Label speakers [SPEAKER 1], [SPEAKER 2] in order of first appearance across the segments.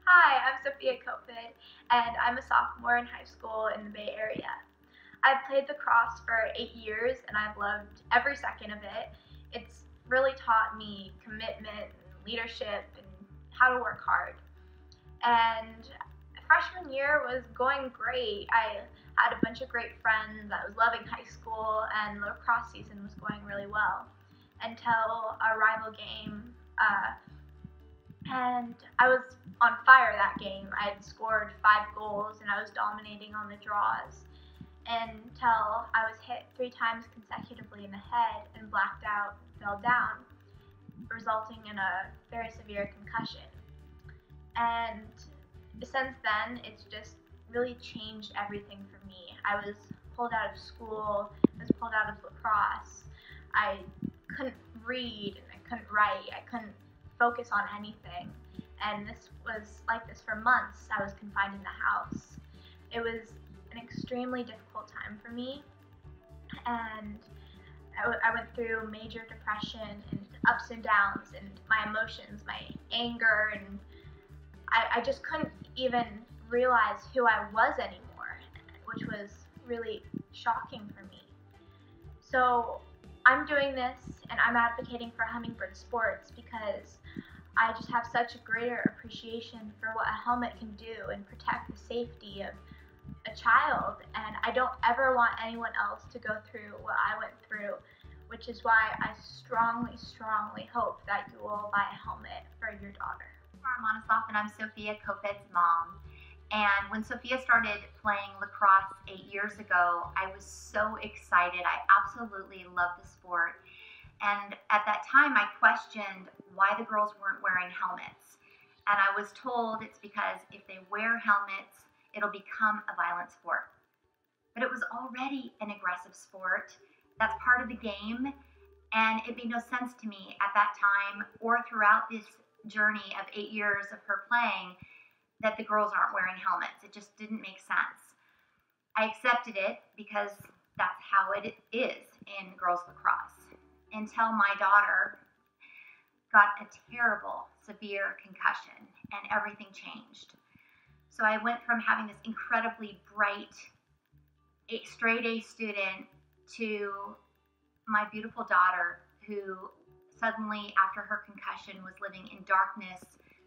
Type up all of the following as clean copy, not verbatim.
[SPEAKER 1] Hi, I'm Sophia Kofoed, and I'm a sophomore in high school in the Bay Area. I've played lacrosse for 8 years, and I've loved every second of it. It's really taught me commitment and leadership and how to work hard. And freshman year was going great. I had a bunch of great friends. I was loving high school, and the lacrosse season was going really well until a rival game. And I was on fire that game. I had scored 5 goals and I was dominating on the draws until I was hit 3 times consecutively in the head and blacked out and fell down, resulting in a very severe concussion. And since then, it's just really changed everything for me. I was pulled out of school, I was pulled out of lacrosse. I couldn't read and I couldn't write, I couldn't focus on anything. And this was like this for months. I was confined in the house. It was an extremely difficult time for me, and I went through major depression and ups and downs and my emotions, my anger, and I just couldn't even realize who I was anymore, which was really shocking for me. So I'm doing this and I'm advocating for hummingbird sports because I just have such a greater appreciation for what a helmet can do and protect the safety of a child. And I don't ever want anyone else to go through what I went through, which is why I strongly, strongly hope that you will buy a helmet for your daughter.
[SPEAKER 2] Tamara Monosoff, and I'm Sophia Kofoed's mom. And when Sophia started playing lacrosse 8 years ago, I was so excited. I absolutely love the sport. And at that time, I questioned why the girls weren't wearing helmets. And I was told it's because if they wear helmets, it'll become a violent sport. But it was already an aggressive sport. That's part of the game. And it made no sense to me at that time or throughout this journey of 8 years of her playing that the girls aren't wearing helmets. It just didn't make sense. I accepted it because that's how it is in girls lacrosse until my daughter got a terrible, severe concussion and everything changed. So I went from having this incredibly bright, straight A student to my beautiful daughter who suddenly, after her concussion, was living in darkness,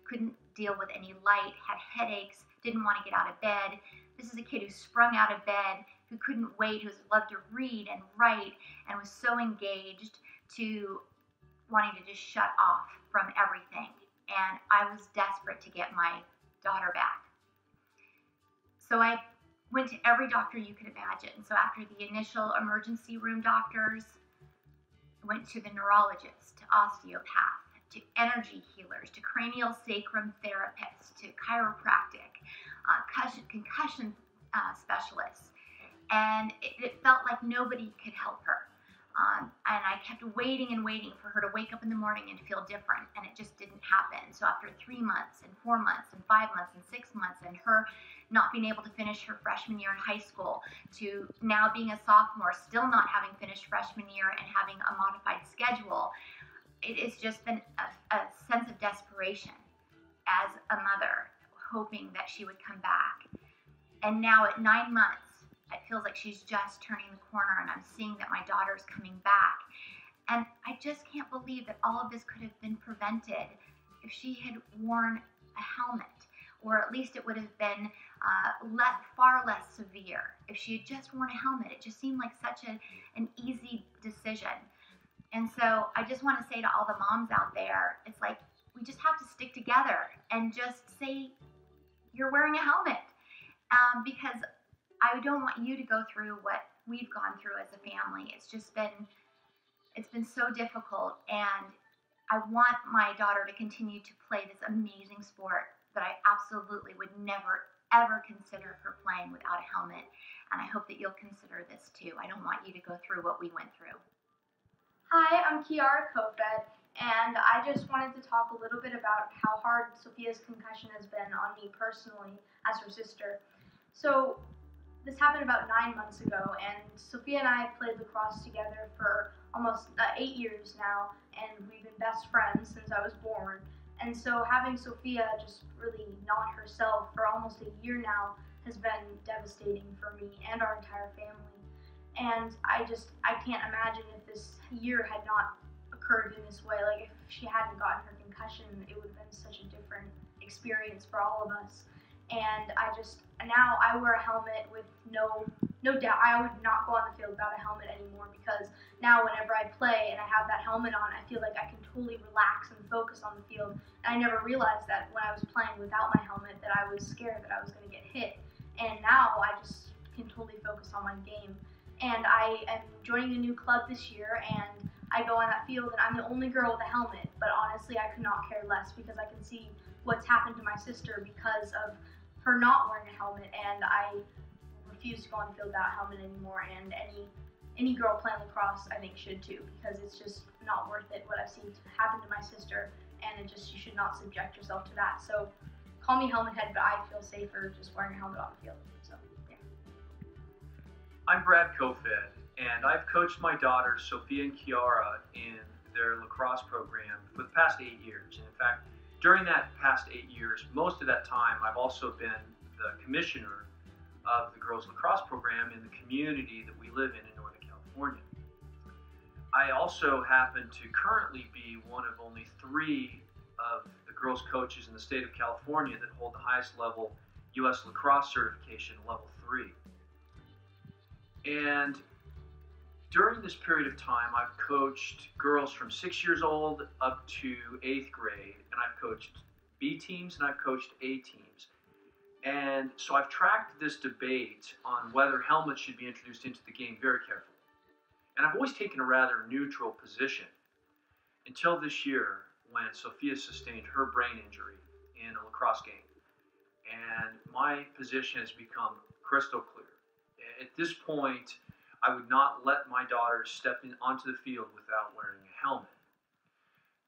[SPEAKER 2] couldn't deal with any light, had headaches, didn't want to get out of bed. This is a kid who sprung out of bed, who couldn't wait, who loved to read and write, and was so engaged to wanting to just shut off from everything. And I was desperate to get my daughter back. So I went to every doctor you could imagine. So after the initial emergency room doctors, I went to the neurologist, to osteopath, to energy healers, to cranial sacrum therapists, to chiropractic, concussion specialists. And it felt like nobody could help her. And I kept waiting and waiting for her to wake up in the morning and feel different, and it just didn't happen. So after 3 months and 4 months and 5 months and 6 months, and her not being able to finish her freshman year in high school, to now being a sophomore, still not having finished freshman year and having a modified schedule, it has just been a sense of desperation as a mother, hoping that she would come back. And now at 9 months, it feels like she's just turning the corner, and I'm seeing that my daughter's coming back. And I just can't believe that all of this could have been prevented if she had worn a helmet, or at least it would have been far less severe. If she had just worn a helmet, it just seemed like such an easy decision. And so I just want to say to all the moms out there, it's like we just have to stick together and just say you're wearing a helmet, because I don't want you to go through what we've gone through as a family. It's been so difficult, and I want my daughter to continue to play this amazing sport that I absolutely would never, ever consider her playing without a helmet. And I hope that you'll consider this too. I don't want you to go through what we went through.
[SPEAKER 1] Hi, I'm Kiara Kofoed, and I just wanted to talk a little bit about how hard Sophia's concussion has been on me personally as her sister. So this happened about 9 months ago, and Sophia and I have played lacrosse together for almost 8 years now, and we've been best friends since I was born. And so having Sophia just really not herself for almost a year now has been devastating for me and our entire family. And I can't imagine if this year had not occurred in this way. Like if she hadn't gotten her concussion, it would have been such a different experience for all of us. And now I wear a helmet with no doubt. I would not go on the field without a helmet anymore, because now whenever I play and I have that helmet on, I feel like I can totally relax and focus on the field. And I never realized that when I was playing without my helmet that I was scared that I was going to get hit. And now I just can totally focus on my game. And I am joining a new club this year, and I go on that field and I'm the only girl with a helmet. But honestly, I could not care less, because I can see what's happened to my sister because of her not wearing a helmet, and I refuse to go on the field without a helmet anymore. And any girl playing lacrosse, I think, should too, because it's just not worth it what I've seen happen to my sister, and you should not subject yourself to that. So call me helmet head, but I feel safer just wearing a helmet on the field. So yeah.
[SPEAKER 3] I'm Brad Kofoed, and I've coached my daughters Sophia and Kiara in their lacrosse program for the past 8 years. And in fact, during that past 8 years, most of that time, I've also been the commissioner of the girls lacrosse program in the community that we live in Northern California. I also happen to currently be one of only 3 of the girls coaches in the state of California that hold the highest level U.S. lacrosse certification, level 3. And during this period of time, I've coached girls from 6 years old up to 8th grade, and I've coached B teams and I've coached A teams. And so I've tracked this debate on whether helmets should be introduced into the game very carefully. And I've always taken a rather neutral position until this year, when Sophia sustained her brain injury in a lacrosse game. And my position has become crystal clear. At this point, I would not let my daughters step onto the field without wearing a helmet.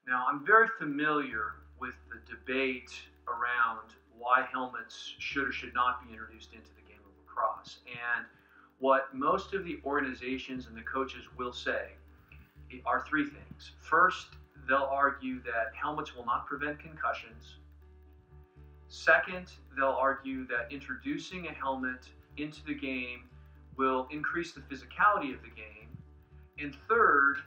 [SPEAKER 3] Now, I'm very familiar with the debate around why helmets should or should not be introduced into the game of lacrosse. And what most of the organizations and the coaches will say are 3 things. First, they'll argue that helmets will not prevent concussions. Second, they'll argue that introducing a helmet into the game will increase the physicality of the game. And third,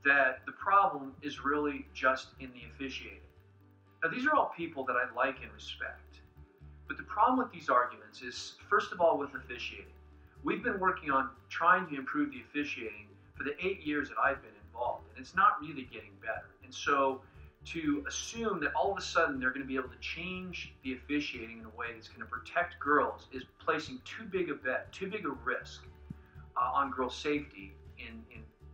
[SPEAKER 3] that the problem is really just in the officiating. Now, these are all people that I like and respect. But the problem with these arguments is, first of all, with officiating. We've been working on trying to improve the officiating for the 8 years that I've been involved, and it's not really getting better. And so to assume that all of a sudden they're going to be able to change the officiating in a way that's going to protect girls is placing too big a bet, too big a risk on girls' safety.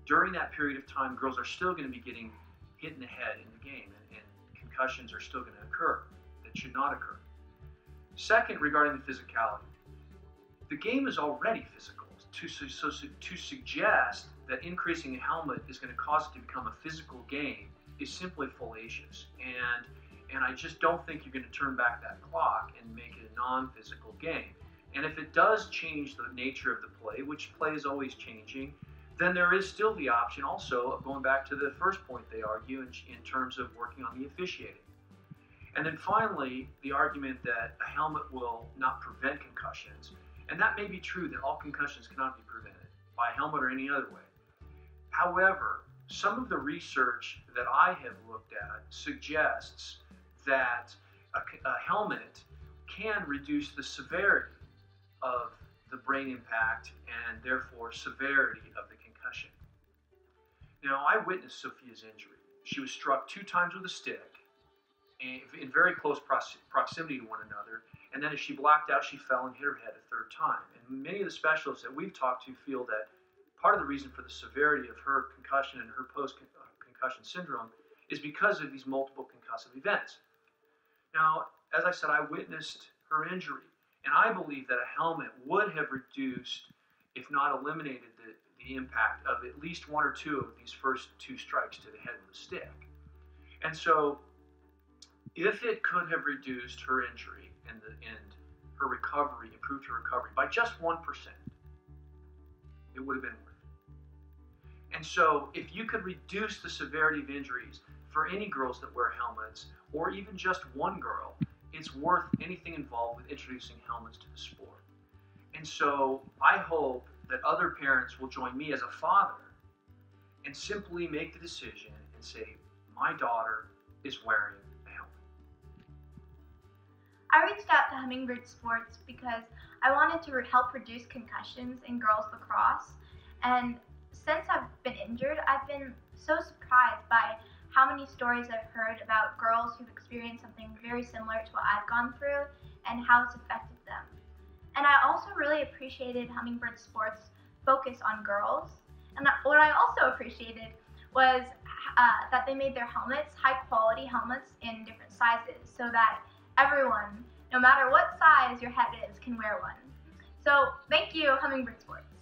[SPEAKER 3] During that period of time, girls are still going to be getting hit in the head in the game, and concussions are still going to occur that should not occur. Second, regarding the physicality, the game is already physical. To suggest that increasing a helmet is going to cause it to become a physical game is simply fallacious, and I just don't think you're going to turn back that clock and make it a non-physical game. And if it does change the nature of the play, which play is always changing, then there is still the option also of going back to the first point they argue in terms of working on the officiating. And then finally, the argument that a helmet will not prevent concussions, and that may be true that all concussions cannot be prevented by a helmet or any other way. However, some of the research that I have looked at suggests that a helmet can reduce the severity of the brain impact and therefore severity of the concussion. Now, I witnessed Sophia's injury. She was struck 2 times with a stick in very close proximity to one another, and then as she blacked out, she fell and hit her head a 3rd time. And many of the specialists that we've talked to feel that part of the reason for the severity of her concussion and her post-concussion syndrome is because of these multiple concussive events. Now, as I said, I witnessed her injury, and I believe that a helmet would have reduced, if not eliminated, the impact of at least 1 or 2 of these first 2 strikes to the head with a stick. And so, if it could have reduced her injury and her recovery, improved her recovery by just 1%, it would have been worth it. And so, if you could reduce the severity of injuries for any girls that wear helmets, or even just one girl, it's worth anything involved with introducing helmets to the sport. And so I hope that other parents will join me as a father and simply make the decision and say, my daughter is wearing a helmet.
[SPEAKER 1] I reached out to Hummingbird Sports because I wanted to help reduce concussions in girls lacrosse. And since I've been injured, I've been so surprised by how many stories I've heard about girls who've experienced something very similar to what I've gone through and how it's affected them. And I also really appreciated Hummingbird Sports' focus on girls. And what I also appreciated was that they made their helmets high-quality helmets in different sizes so that everyone, no matter what size your head is, can wear one. So thank you, Hummingbird Sports.